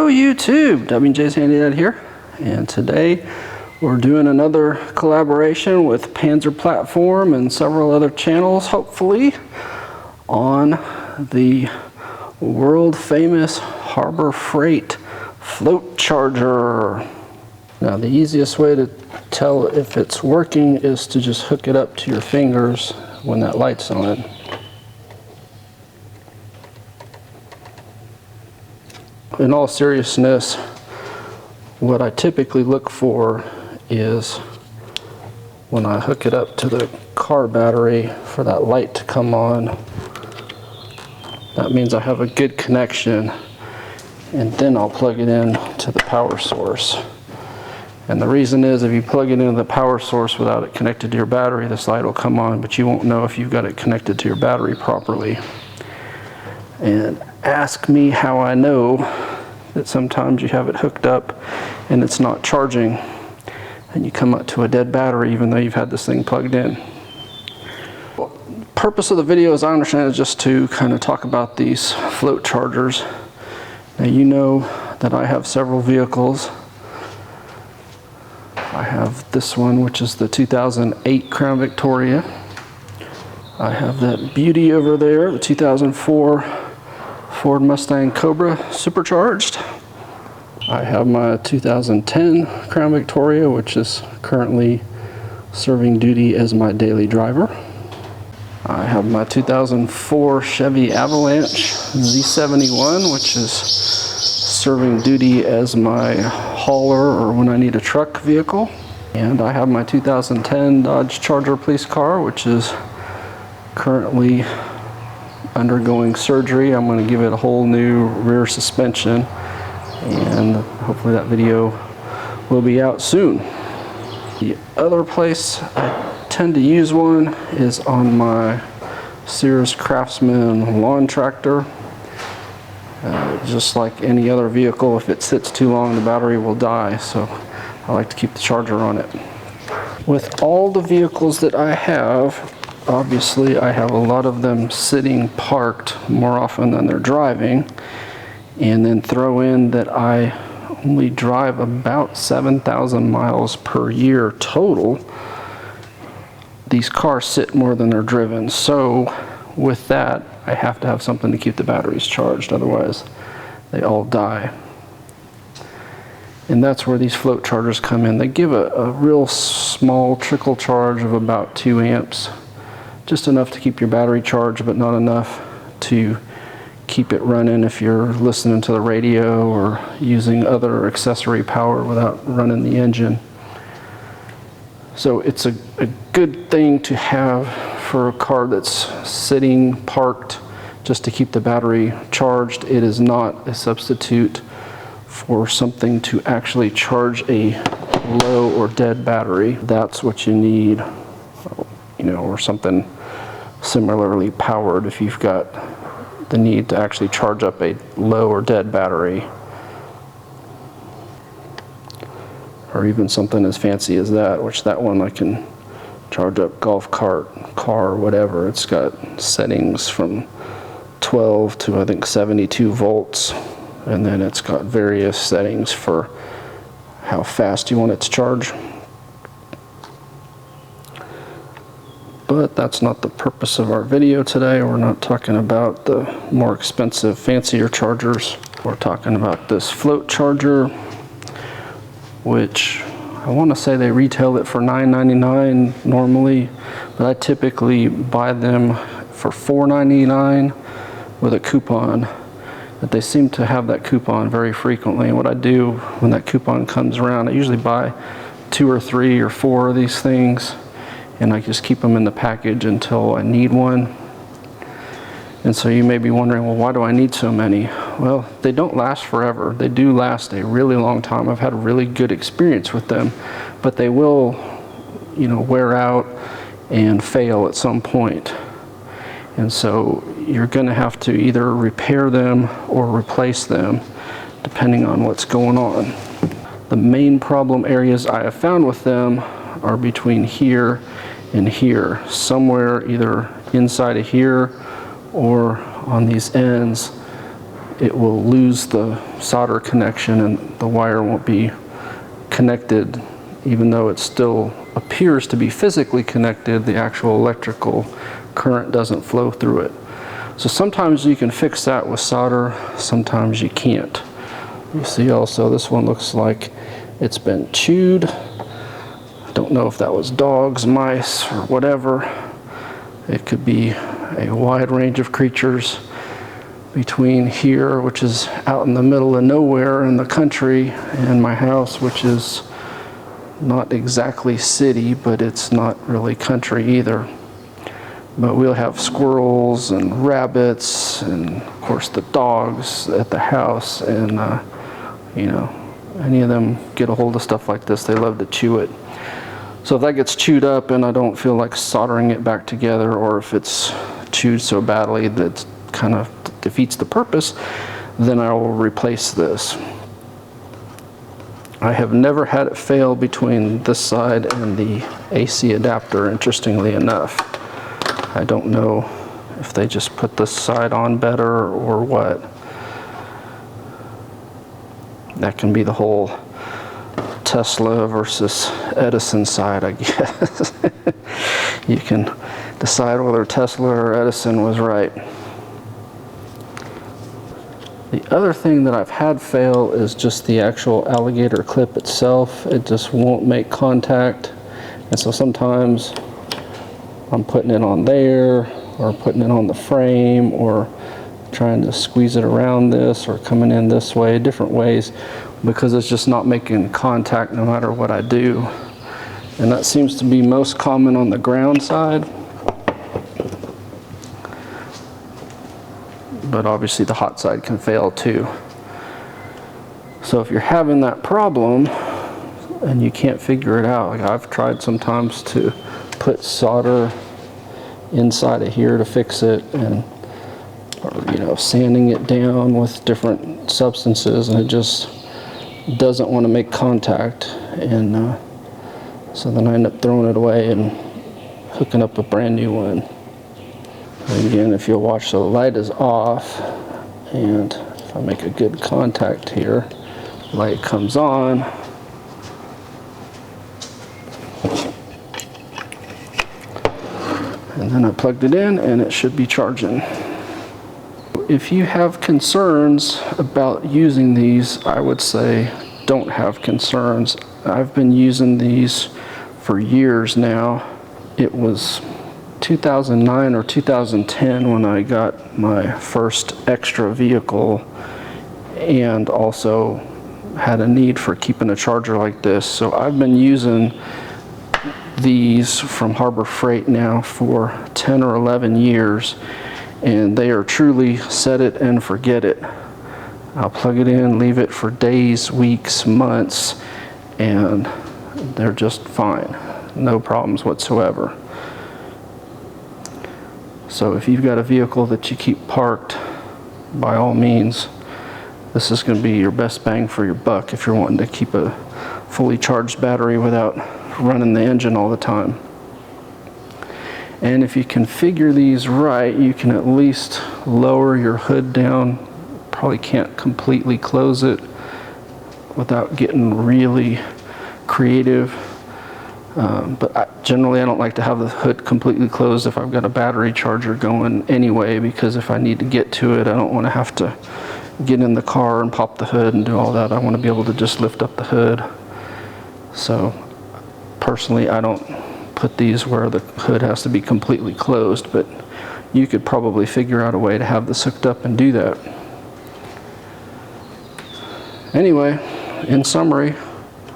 Hello YouTube, WJ's Handy Dad here, and today we're doing another collaboration with Panzer Platform and several other channels, hopefully, on the world famous Harbor Freight float charger. Now the easiest way to tell if it's working is to just hook it up to your fingers when that light's on. In all seriousness, what I typically look for is when I hook it up to the car battery for that light to come on. That means I have a good connection, and then I'll plug it in to the power source. And the reason is, if you plug it into the power source without it connected to your battery, this light will come on, but you won't know if you've got it connected to your battery properly. And ask me how I know that sometimes you have it hooked up and it's not charging, and you come up to a dead battery even though you've had this thing plugged in. Well, the purpose of the video, as I understand, is just to kind of talk about these float chargers. Now, you know that I have several vehicles. I have this one, which is the 2008 Crown Victoria. I have that beauty over there, the 2004 Ford Mustang Cobra supercharged. I have my 2010 Crown Victoria, which is currently serving duty as my daily driver. I have my 2004 Chevy Avalanche Z71, which is serving duty as my hauler or when I need a truck vehicle. And I have my 2010 Dodge Charger police car, which is currently undergoing surgery. I'm going to give it a whole new rear suspension, and hopefully that video will be out soon. The other place I tend to use one is on my Sears Craftsman lawn tractor. Just like any other vehicle, if it sits too long, the battery will die, so I like to keep the charger on it. With all the vehicles that I have, obviously I have a lot of them sitting parked more often than they're driving, and then throw in that I only drive about 7,000 miles per year total. These cars sit more than they're driven, so with that I have to have something to keep the batteries charged, otherwise they all die. And that's where these float chargers come in. They give a real small trickle charge of about 2 amps. Just enough to keep your battery charged, but not enough to keep it running if you're listening to the radio or using other accessory power without running the engine. So it's a good thing to have for a car that's sitting parked just to keep the battery charged. It is not a substitute for something to actually charge a low or dead battery. That's what you need, you know, or something similarly powered if you've got the need to actually charge up a low or dead battery, or even something as fancy as that, which that one I can charge up golf cart, car, whatever. It's got settings from 12 to I think 72 volts, and then it's got various settings for how fast you want it to charge. But that's not the purpose of our video today. We're not talking about the more expensive, fancier chargers. We're talking about this float charger, which I want to say they retail it for $9.99 normally, but I typically buy them for $4.99 with a coupon. But they seem to have that coupon very frequently. And what I do when that coupon comes around, I usually buy 2 or 3 or 4 of these things, and I just keep them in the package until I need one. And so you may be wondering, well, why do I need so many? Well, they don't last forever. They do last a really long time. I've had a really good experience with them, but they will, you know, wear out and fail at some point. And so you're gonna have to either repair them or replace them, depending on what's going on. The main problem areas I have found with them are between here and here, somewhere either inside of here or on these ends it will lose the solder connection and the wire won't be connected. Even though it still appears to be physically connected, the actual electrical current doesn't flow through it. So sometimes you can fix that with solder, sometimes you can't. You see also this one looks like it's been chewed. I don't know if that was dogs, mice, or whatever. It could be a wide range of creatures between here, which is out in the middle of nowhere in the country, and my house, which is not exactly city, but it's not really country either. But we'll have squirrels and rabbits and of course the dogs at the house, and you know, any of them get a hold of stuff like this, they love to chew it. So if that gets chewed up and I don't feel like soldering it back together, or if it's chewed so badly that it kind of defeats the purpose, then I will replace this. I have never had it fail between this side and the AC adapter, interestingly enough. I don't know if they just put this side on better or what. That can be the whole Tesla versus Edison side, I guess. You can decide whether Tesla or Edison was right. The other thing that I've had fail is just the actual alligator clip itself. It just won't make contact. And so sometimes I'm putting it on there, or putting it on the frame, or trying to squeeze it around this, or coming in this way, different ways, because it's just not making contact no matter what I do. And that seems to be most common on the ground side. But obviously the hot side can fail too. So if you're having that problem and you can't figure it out, like I've tried sometimes to put solder inside of here to fix it, and or you know, sanding it down with different substances, and it just doesn't want to make contact, and so then I end up throwing it away and hooking up a brand new one. And again, if you'll watch, the light is off, and if I make a good contact here, light comes on. And then I plugged it in and it should be charging. If you have concerns about using these, I would say don't have concerns. I've been using these for years now. It was 2009 or 2010 when I got my first extra vehicle, and also had a need for keeping a charger like this. So I've been using these from Harbor Freight now for 10 or 11 years, and they are truly set it and forget it. I'll plug it in, leave it for days, weeks, months, and they're just fine. No problems whatsoever. So if you've got a vehicle that you keep parked, by all means, this is going to be your best bang for your buck if you're wanting to keep a fully charged battery without running the engine all the time. And if you configure these right, you can at least lower your hood down. Probably can't completely close it without getting really creative. But generally I don't like to have the hood completely closed if I've got a battery charger going anyway, because if I need to get to it, I don't want to have to get in the car and pop the hood and do all that. I want to be able to just lift up the hood. So personally, I don't put these where the hood has to be completely closed, but you could probably figure out a way to have this hooked up and do that. Anyway, in summary,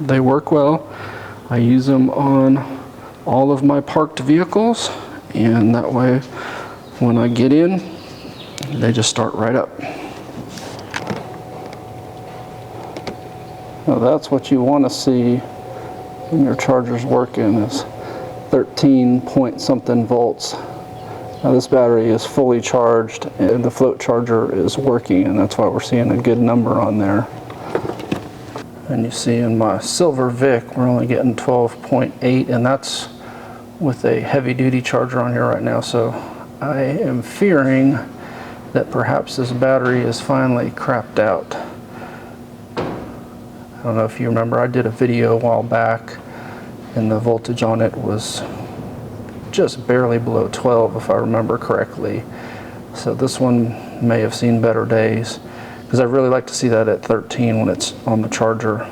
they work well. I use them on all of my parked vehicles, and that way when I get in, they just start right up. Now that's what you want to see when your charger's working, is 13 point something volts. Now this battery is fully charged and the float charger is working, and that's why we're seeing a good number on there. And you see in my Silver Vic, we're only getting 12.8, and that's with a heavy duty charger on here right now. So I am fearing that perhaps this battery is finally crapped out. I don't know if you remember, I did a video a while back and the voltage on it was just barely below 12 if I remember correctly. So this one may have seen better days, because I really like to see that at 13 when it's on the charger.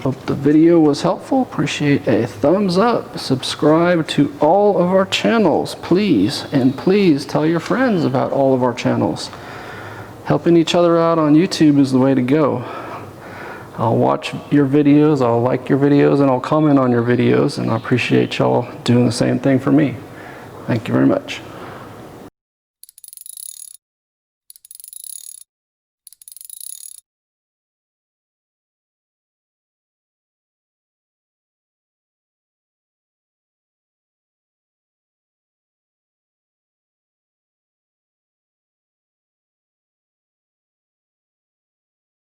Hope the video was helpful. Appreciate a thumbs up. Subscribe to all of our channels, please. And please tell your friends about all of our channels. Helping each other out on YouTube is the way to go. I'll watch your videos, I'll like your videos, and I'll comment on your videos, and I appreciate y'all doing the same thing for me. Thank you very much.